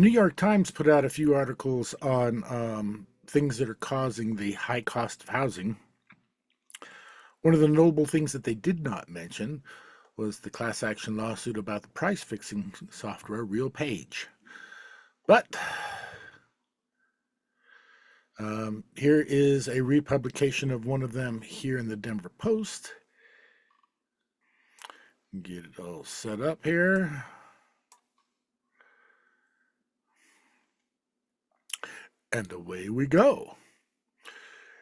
New York Times put out a few articles on things that are causing the high cost of housing. One of the notable things that they did not mention was the class action lawsuit about the price fixing software RealPage. But here is a republication of one of them here in the Denver Post. Get it all set up here. And away we go.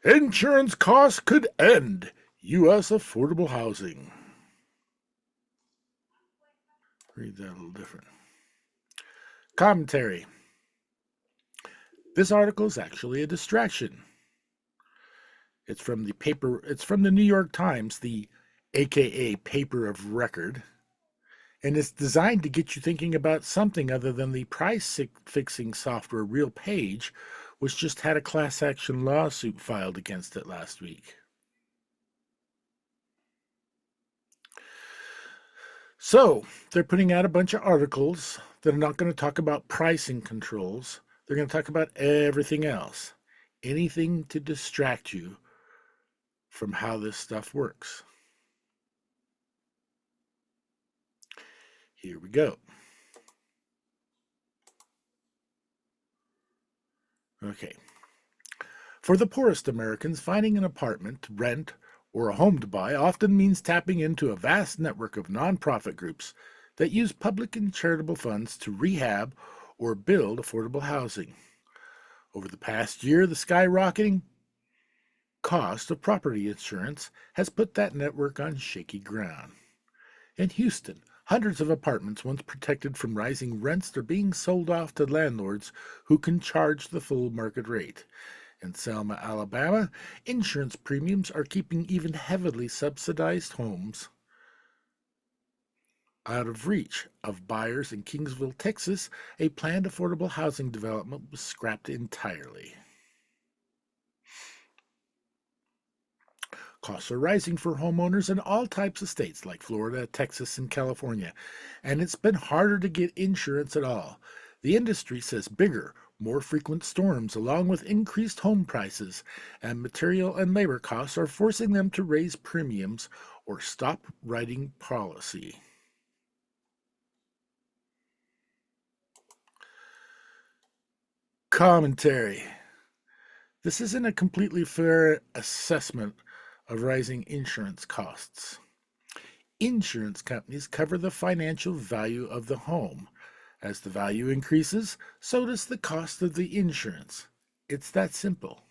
Insurance costs could end U.S. affordable housing. Read that a little different. Commentary. This article is actually a distraction. It's from the New York Times, the AKA paper of record, and it's designed to get you thinking about something other than the price-fixing software RealPage, which just had a class action lawsuit filed against it last week. So, they're putting out a bunch of articles that are not going to talk about pricing controls. They're going to talk about everything else. Anything to distract you from how this stuff works. Here we go. Okay. For the poorest Americans, finding an apartment to rent or a home to buy often means tapping into a vast network of nonprofit groups that use public and charitable funds to rehab or build affordable housing. Over the past year, the skyrocketing cost of property insurance has put that network on shaky ground. In Houston, hundreds of apartments once protected from rising rents are being sold off to landlords who can charge the full market rate. In Selma, Alabama, insurance premiums are keeping even heavily subsidized homes out of reach of buyers. In Kingsville, Texas, a planned affordable housing development was scrapped entirely. Costs are rising for homeowners in all types of states like Florida, Texas, and California, and it's been harder to get insurance at all. The industry says bigger, more frequent storms, along with increased home prices and material and labor costs, are forcing them to raise premiums or stop writing policy. Commentary. This isn't a completely fair assessment of rising insurance costs. Insurance companies cover the financial value of the home. As the value increases, so does the cost of the insurance. It's that simple.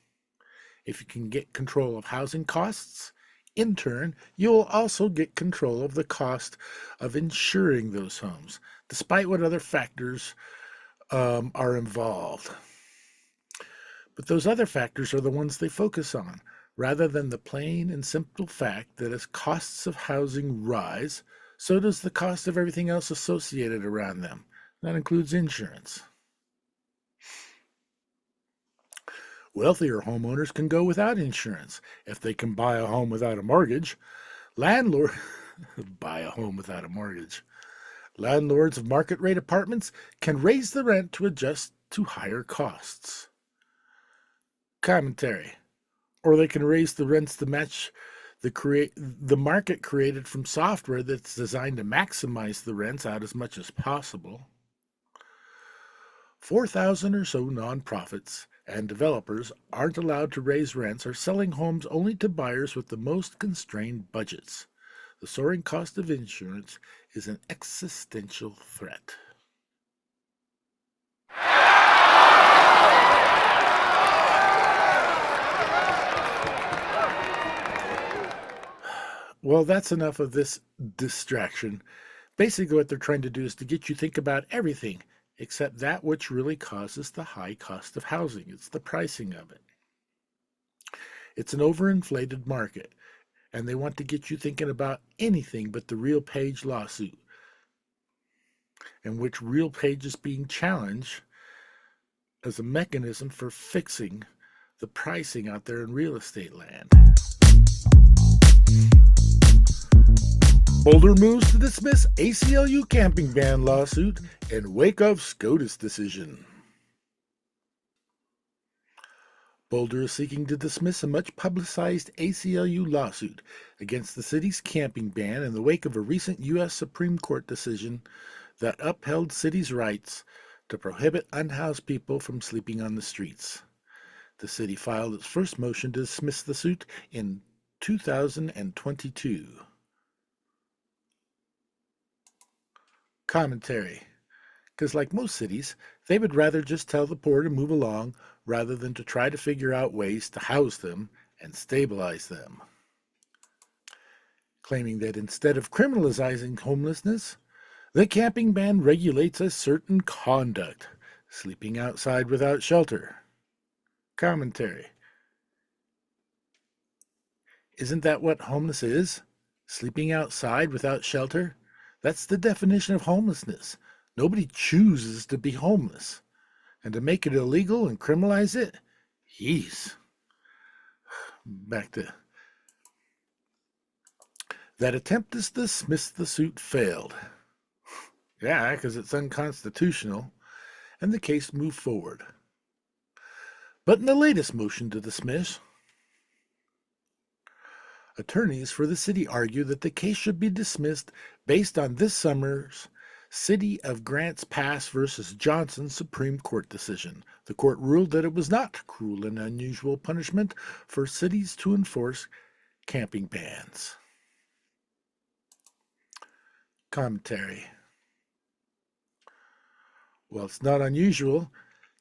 If you can get control of housing costs, in turn, you will also get control of the cost of insuring those homes, despite what other factors are involved. But those other factors are the ones they focus on, rather than the plain and simple fact that as costs of housing rise, so does the cost of everything else associated around them. That includes insurance. Wealthier homeowners can go without insurance if they can buy a home without a mortgage. Landlords of market rate apartments can raise the rent to adjust to higher costs. Commentary. Or they can raise the rents to match the market created from software that's designed to maximize the rents out as much as possible. 4,000 or so nonprofits and developers aren't allowed to raise rents or selling homes only to buyers with the most constrained budgets. The soaring cost of insurance is an existential threat. Well, that's enough of this distraction. Basically, what they're trying to do is to get you to think about everything except that which really causes the high cost of housing. It's the pricing of it. It's an overinflated market, and they want to get you thinking about anything but the RealPage lawsuit, in which RealPage is being challenged as a mechanism for fixing the pricing out there in real estate land. Boulder moves to dismiss ACLU camping ban lawsuit in wake of SCOTUS decision. Boulder is seeking to dismiss a much-publicized ACLU lawsuit against the city's camping ban in the wake of a recent U.S. Supreme Court decision that upheld city's rights to prohibit unhoused people from sleeping on the streets. The city filed its first motion to dismiss the suit in 2022. Commentary. Because like most cities, they would rather just tell the poor to move along rather than to try to figure out ways to house them and stabilize them. Claiming that instead of criminalizing homelessness, the camping ban regulates a certain conduct, sleeping outside without shelter. Commentary. Isn't that what homeless is? Sleeping outside without shelter? That's the definition of homelessness. Nobody chooses to be homeless. And to make it illegal and criminalize it? Yeez. Back to... That attempt to dismiss the suit failed. Yeah, because it's unconstitutional, and the case moved forward. But in the latest motion to dismiss, attorneys for the city argue that the case should be dismissed based on this summer's City of Grants Pass versus Johnson Supreme Court decision. The court ruled that it was not cruel and unusual punishment for cities to enforce camping bans. Commentary. Well, it's not unusual.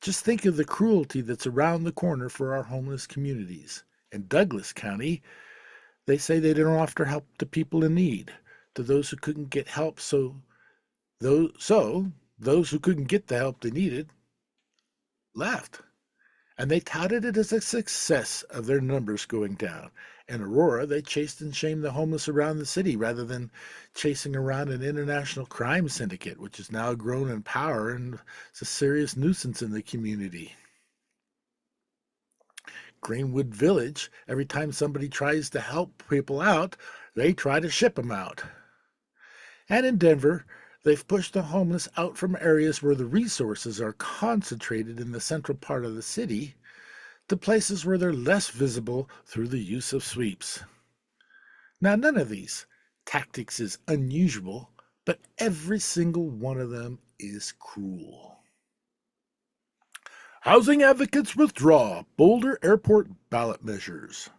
Just think of the cruelty that's around the corner for our homeless communities. In Douglas County, they say they don't offer help to people in need, to those who couldn't get help, so those who couldn't get the help they needed left. And they touted it as a success of their numbers going down. In Aurora, they chased and shamed the homeless around the city rather than chasing around an international crime syndicate, which has now grown in power and is a serious nuisance in the community. Greenwood Village, every time somebody tries to help people out, they try to ship them out. And in Denver, they've pushed the homeless out from areas where the resources are concentrated in the central part of the city to places where they're less visible through the use of sweeps. Now, none of these tactics is unusual, but every single one of them is cruel. Housing advocates withdraw Boulder Airport ballot measures.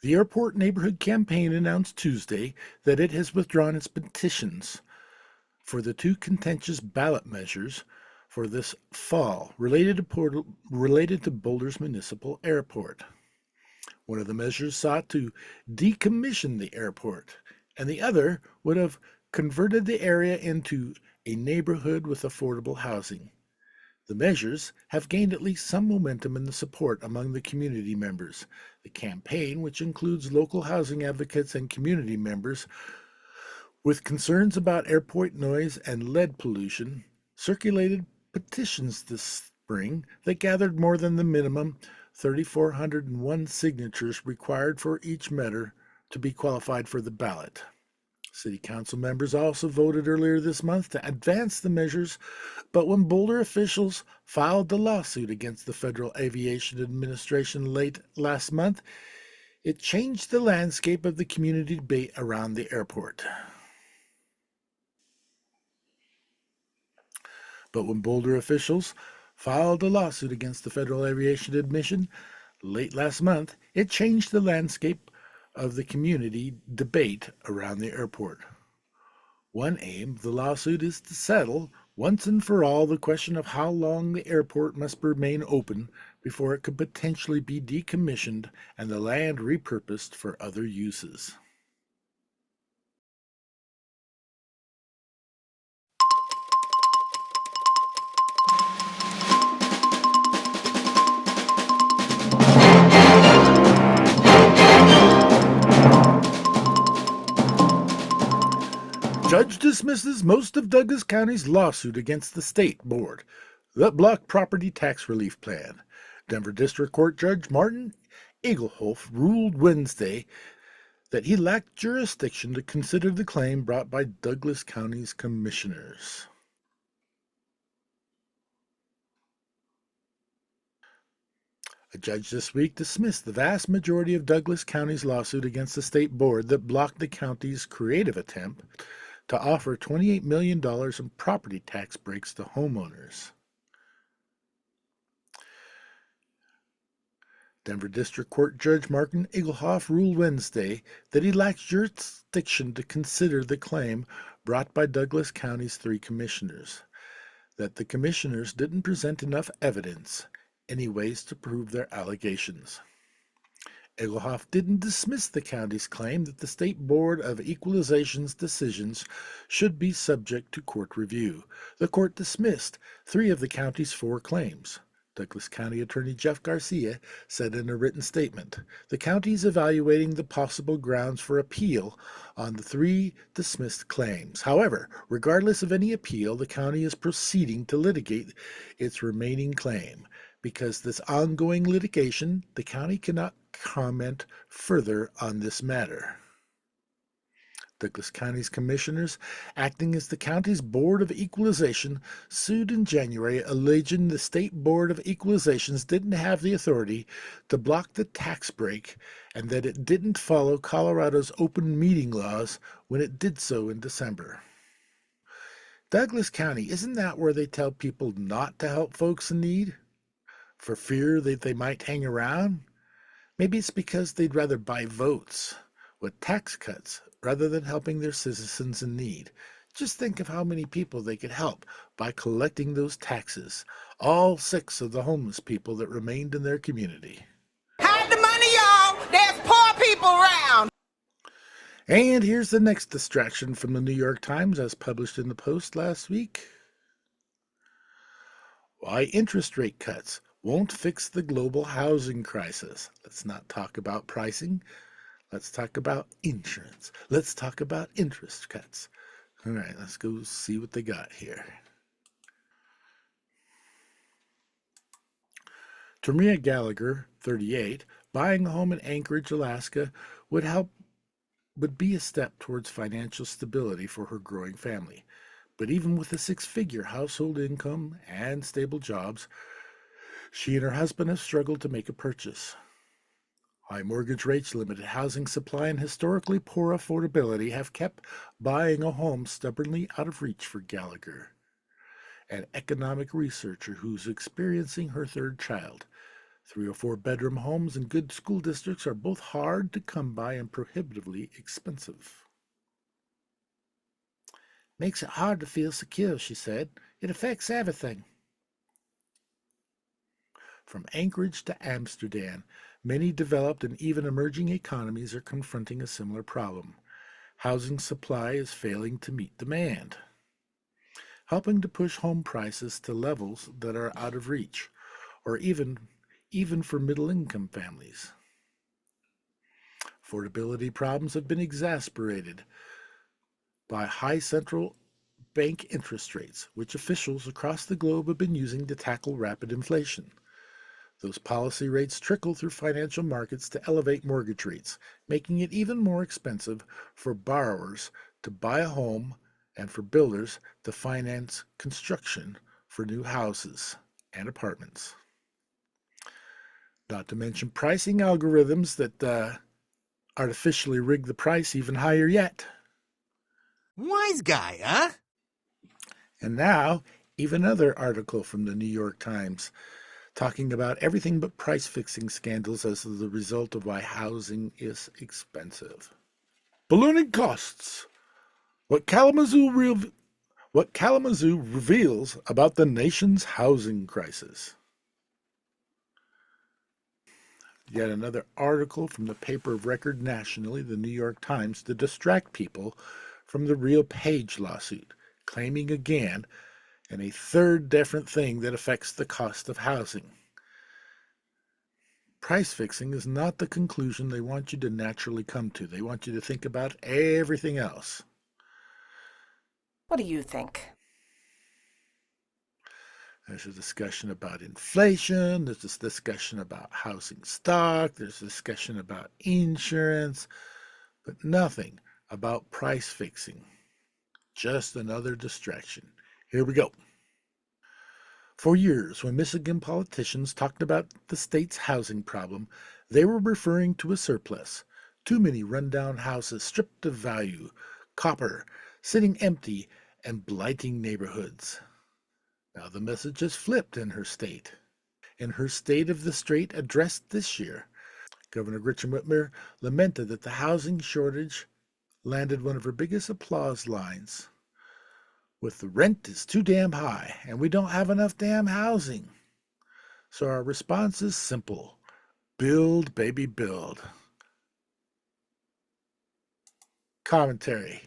The Airport Neighborhood Campaign announced Tuesday that it has withdrawn its petitions for the two contentious ballot measures for this fall related to Boulder's municipal airport. One of the measures sought to decommission the airport, and the other would have converted the area into a neighborhood with affordable housing. The measures have gained at least some momentum in the support among the community members. The campaign, which includes local housing advocates and community members with concerns about airport noise and lead pollution, circulated petitions this spring that gathered more than the minimum 3,401 signatures required for each matter to be qualified for the ballot. City Council members also voted earlier this month to advance the measures, but when Boulder officials filed the lawsuit against the Federal Aviation Administration late last month, it changed the landscape of the community debate around the airport. But when Boulder officials filed a lawsuit against the Federal Aviation Administration late last month, it changed the landscape of the community debate around the airport. One aim of the lawsuit is to settle once and for all the question of how long the airport must remain open before it could potentially be decommissioned and the land repurposed for other uses. Judge dismisses most of Douglas County's lawsuit against the state board. that blocked property tax relief plan. Denver District Court Judge Martin Egelhoff ruled Wednesday that he lacked jurisdiction to consider the claim brought by Douglas County's commissioners. A judge this week dismissed the vast majority of Douglas County's lawsuit against the state board that blocked the county's creative attempt to offer $28 million in property tax breaks to homeowners. Denver District Court Judge Martin Egelhoff ruled Wednesday that he lacks jurisdiction to consider the claim brought by Douglas County's 3 commissioners, that the commissioners didn't present enough evidence, any ways to prove their allegations. Egelhoff didn't dismiss the county's claim that the State Board of Equalization's decisions should be subject to court review. The court dismissed 3 of the county's 4 claims. Douglas County Attorney Jeff Garcia said in a written statement, the county is evaluating the possible grounds for appeal on the 3 dismissed claims. However, regardless of any appeal, the county is proceeding to litigate its remaining claim. Because this ongoing litigation, the county cannot comment further on this matter. Douglas County's commissioners, acting as the county's Board of Equalization, sued in January, alleging the State Board of Equalizations didn't have the authority to block the tax break and that it didn't follow Colorado's open meeting laws when it did so in December. Douglas County, isn't that where they tell people not to help folks in need? For fear that they might hang around? Maybe it's because they'd rather buy votes with tax cuts rather than helping their citizens in need. Just think of how many people they could help by collecting those taxes, all 6 of the homeless people that remained in their community. Hide the money, y'all! There's poor people around! And here's the next distraction from the New York Times as published in the Post last week. Why interest rate cuts won't fix the global housing crisis. Let's not talk about pricing. Let's talk about insurance. Let's talk about interest cuts. All right, let's go see what they got here. Tamria Gallagher, 38, buying a home in Anchorage, Alaska would be a step towards financial stability for her growing family. But even with a 6-figure household income and stable jobs, she and her husband have struggled to make a purchase. High mortgage rates, limited housing supply, and historically poor affordability have kept buying a home stubbornly out of reach for Gallagher, an economic researcher who's experiencing her 3rd child. 3 or 4 bedroom homes in good school districts are both hard to come by and prohibitively expensive. Makes it hard to feel secure, she said. It affects everything. From Anchorage to Amsterdam, many developed and even emerging economies are confronting a similar problem. Housing supply is failing to meet demand, helping to push home prices to levels that are out of reach, or even for middle-income families. Affordability problems have been exacerbated by high central bank interest rates, which officials across the globe have been using to tackle rapid inflation. Those policy rates trickle through financial markets to elevate mortgage rates, making it even more expensive for borrowers to buy a home and for builders to finance construction for new houses and apartments. Not to mention pricing algorithms that artificially rig the price even higher yet. Wise guy, huh? And now, even another article from the New York Times talking about everything but price-fixing scandals as the result of why housing is expensive. Ballooning costs. What Kalamazoo reveals about the nation's housing crisis. Yet another article from the paper of record nationally, the New York Times, to distract people from the real Page lawsuit, claiming again and a 3rd different thing that affects the cost of housing. Price fixing is not the conclusion they want you to naturally come to. They want you to think about everything else. What do you think? There's a discussion about inflation. There's this discussion about housing stock. There's a discussion about insurance, but nothing about price fixing. Just another distraction. Here we go. For years, when Michigan politicians talked about the state's housing problem, they were referring to a surplus. Too many rundown houses stripped of value, copper, sitting empty, and blighting neighborhoods. Now the message has flipped in her state. In her State of the State address this year, Governor Gretchen Whitmer lamented that the housing shortage landed one of her biggest applause lines with the rent is too damn high and we don't have enough damn housing. So our response is simple. Build, baby, build. Commentary.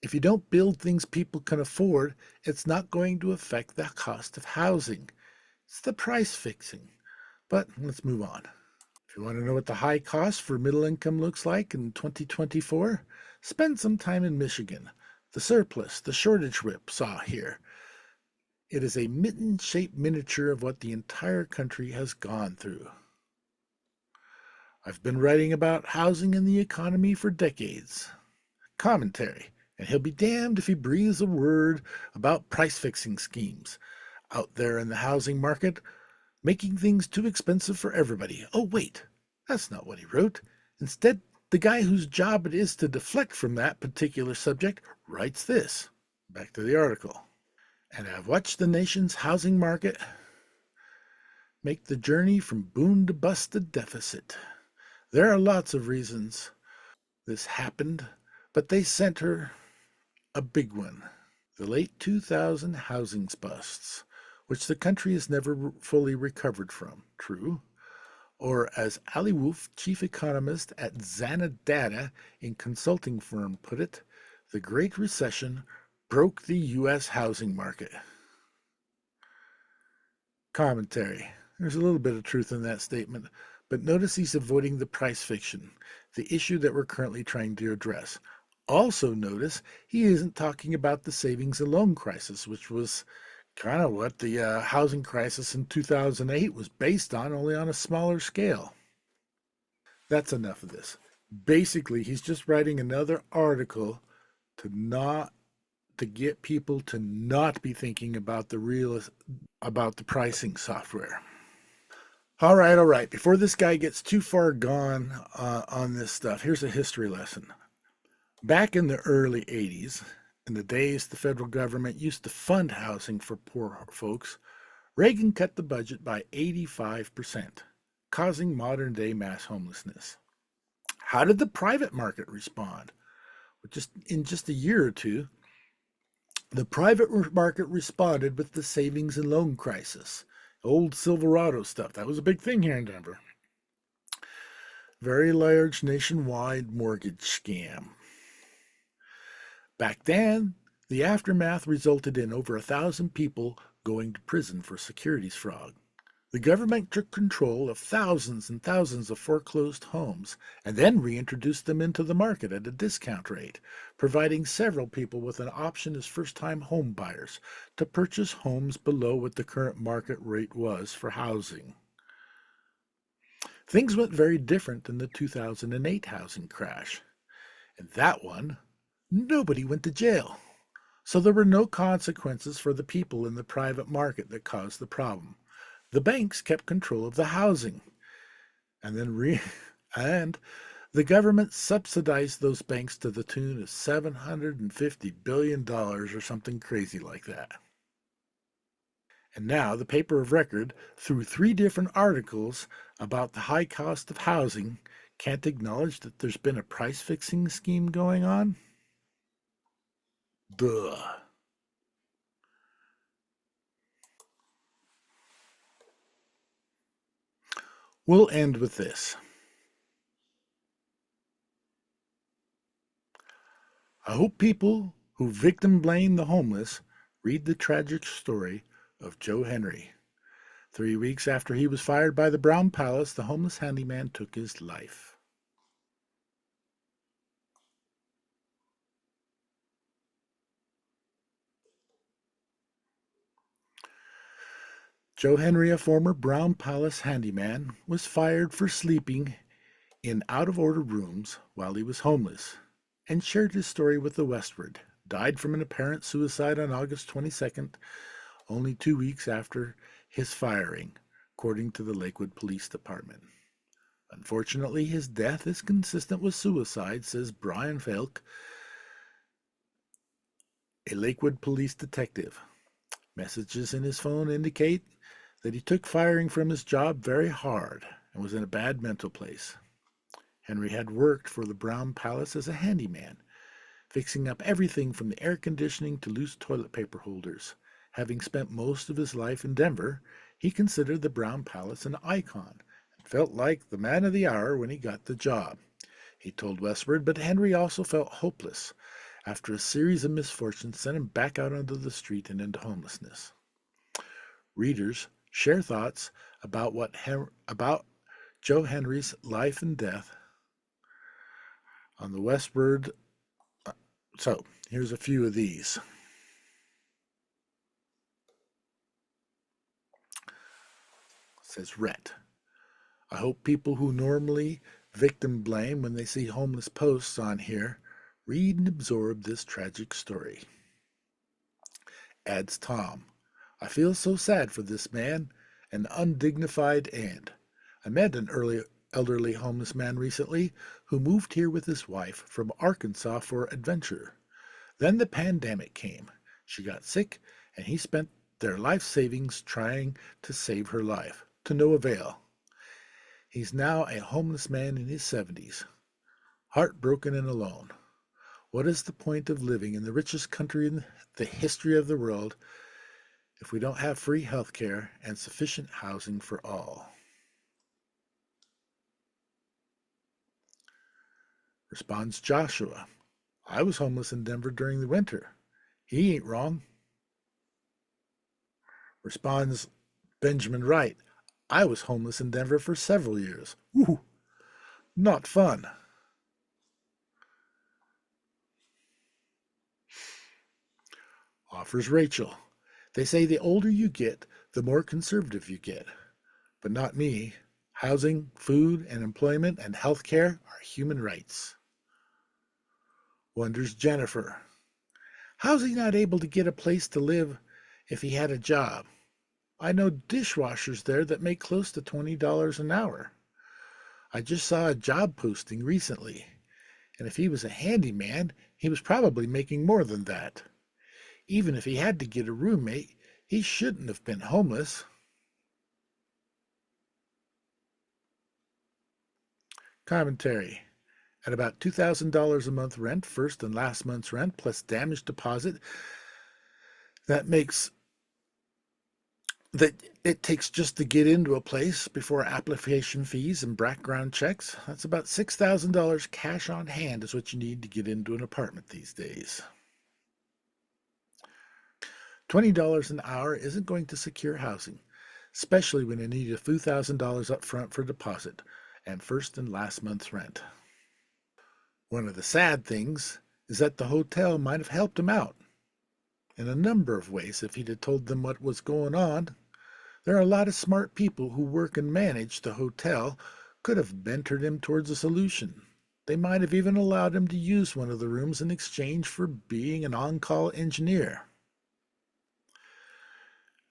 If you don't build things people can afford, it's not going to affect the cost of housing. It's the price fixing. But let's move on. If you want to know what the high cost for middle income looks like in 2024, spend some time in Michigan. The surplus, the shortage whip saw here. It is a mitten-shaped miniature of what the entire country has gone through. I've been writing about housing and the economy for decades. Commentary, and he'll be damned if he breathes a word about price-fixing schemes out there in the housing market, making things too expensive for everybody. Oh, wait, that's not what he wrote. Instead, the guy whose job it is to deflect from that particular subject writes this. Back to the article. And I've watched the nation's housing market make the journey from boom to bust to deficit. There are lots of reasons this happened, but they center a big one. The late 2000 housing busts, which the country has never fully recovered from. True. Or as Ali Wolf, chief economist at Zanadata in consulting firm, put it, the Great Recession broke the U.S. housing market. Commentary. There's a little bit of truth in that statement, but notice he's avoiding the price fiction, the issue that we're currently trying to address. Also notice he isn't talking about the savings and loan crisis, which was kind of what the housing crisis in 2008 was based on, only on a smaller scale. That's enough of this. Basically, he's just writing another article to get people to not be thinking about the pricing software. All right, all right. Before this guy gets too far gone on this stuff, here's a history lesson. Back in the early 80s, in the days the federal government used to fund housing for poor folks, Reagan cut the budget by 85%, causing modern-day mass homelessness. How did the private market respond? In just a year or two, the private market responded with the savings and loan crisis. Old Silverado stuff. That was a big thing here in Denver. Very large nationwide mortgage scam. Back then, the aftermath resulted in over 1,000 people going to prison for securities fraud. The government took control of thousands and thousands of foreclosed homes and then reintroduced them into the market at a discount rate, providing several people with an option as first-time home buyers to purchase homes below what the current market rate was for housing. Things went very different in the 2008 housing crash. In that one, nobody went to jail. So there were no consequences for the people in the private market that caused the problem. The banks kept control of the housing, and the government subsidized those banks to the tune of $750 billion or something crazy like that. And now the paper of record, through 3 different articles about the high cost of housing, can't acknowledge that there's been a price-fixing scheme going on? Duh. We'll end with this. I hope people who victim blame the homeless read the tragic story of Joe Henry. 3 weeks after he was fired by the Brown Palace, the homeless handyman took his life. Joe Henry, a former Brown Palace handyman, was fired for sleeping in out-of-order rooms while he was homeless, and shared his story with the Westward. Died from an apparent suicide on August 22nd, only 2 weeks after his firing, according to the Lakewood Police Department. Unfortunately, his death is consistent with suicide, says Brian Falk, a Lakewood police detective. Messages in his phone indicate that he took firing from his job very hard and was in a bad mental place. Henry had worked for the Brown Palace as a handyman, fixing up everything from the air conditioning to loose toilet paper holders. Having spent most of his life in Denver, he considered the Brown Palace an icon and felt like the man of the hour when he got the job. He told Westward, but Henry also felt hopeless after a series of misfortunes sent him back out onto the street and into homelessness. Readers share thoughts about about Joe Henry's life and death on the Westward. So here's a few of these. It says Rhett. I hope people who normally victim blame when they see homeless posts on here read and absorb this tragic story. Adds Tom. I feel so sad for this man, an undignified end. I met an elderly homeless man recently who moved here with his wife from Arkansas for adventure. Then the pandemic came. She got sick, and he spent their life savings trying to save her life, to no avail. He's now a homeless man in his 70s, heartbroken and alone. What is the point of living in the richest country in the history of the world if we don't have free health care and sufficient housing for all? Responds Joshua. I was homeless in Denver during the winter. He ain't wrong. Responds Benjamin Wright. I was homeless in Denver for several years. Ooh, not fun. Offers Rachel. They say the older you get, the more conservative you get. But not me. Housing, food, and employment and health care are human rights. Wonders Jennifer. How's he not able to get a place to live if he had a job? I know dishwashers there that make close to $20 an hour. I just saw a job posting recently, and if he was a handyman, he was probably making more than that. Even if he had to get a roommate, he shouldn't have been homeless. Commentary. At about $2,000 a month rent, first and last month's rent, plus damage deposit, that it takes just to get into a place before application fees and background checks. That's about $6,000 cash on hand is what you need to get into an apartment these days. $20 an hour isn't going to secure housing, especially when you need a few $1,000s up front for deposit and first and last month's rent. One of the sad things is that the hotel might have helped him out in a number of ways if he'd have told them what was going on. There are a lot of smart people who work and manage the hotel could have mentored him towards a solution. They might have even allowed him to use one of the rooms in exchange for being an on-call engineer.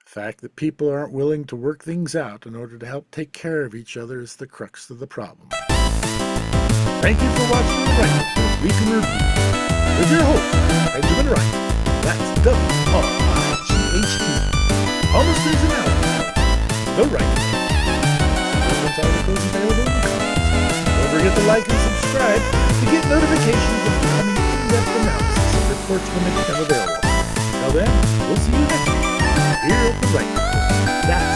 The fact that people aren't willing to work things out in order to help take care of each other is the crux of the problem. Thank you for watching The Wright Week in Review with your host, Benjamin Wright. That's W-R-I-G-H-T. Almost as an outlet. The Wright. Some articles available in the comments. Don't forget to like and subscribe to get notifications of upcoming in-depth analysis and reports when they become available. Till then, we'll see you next week here at The Wright. That's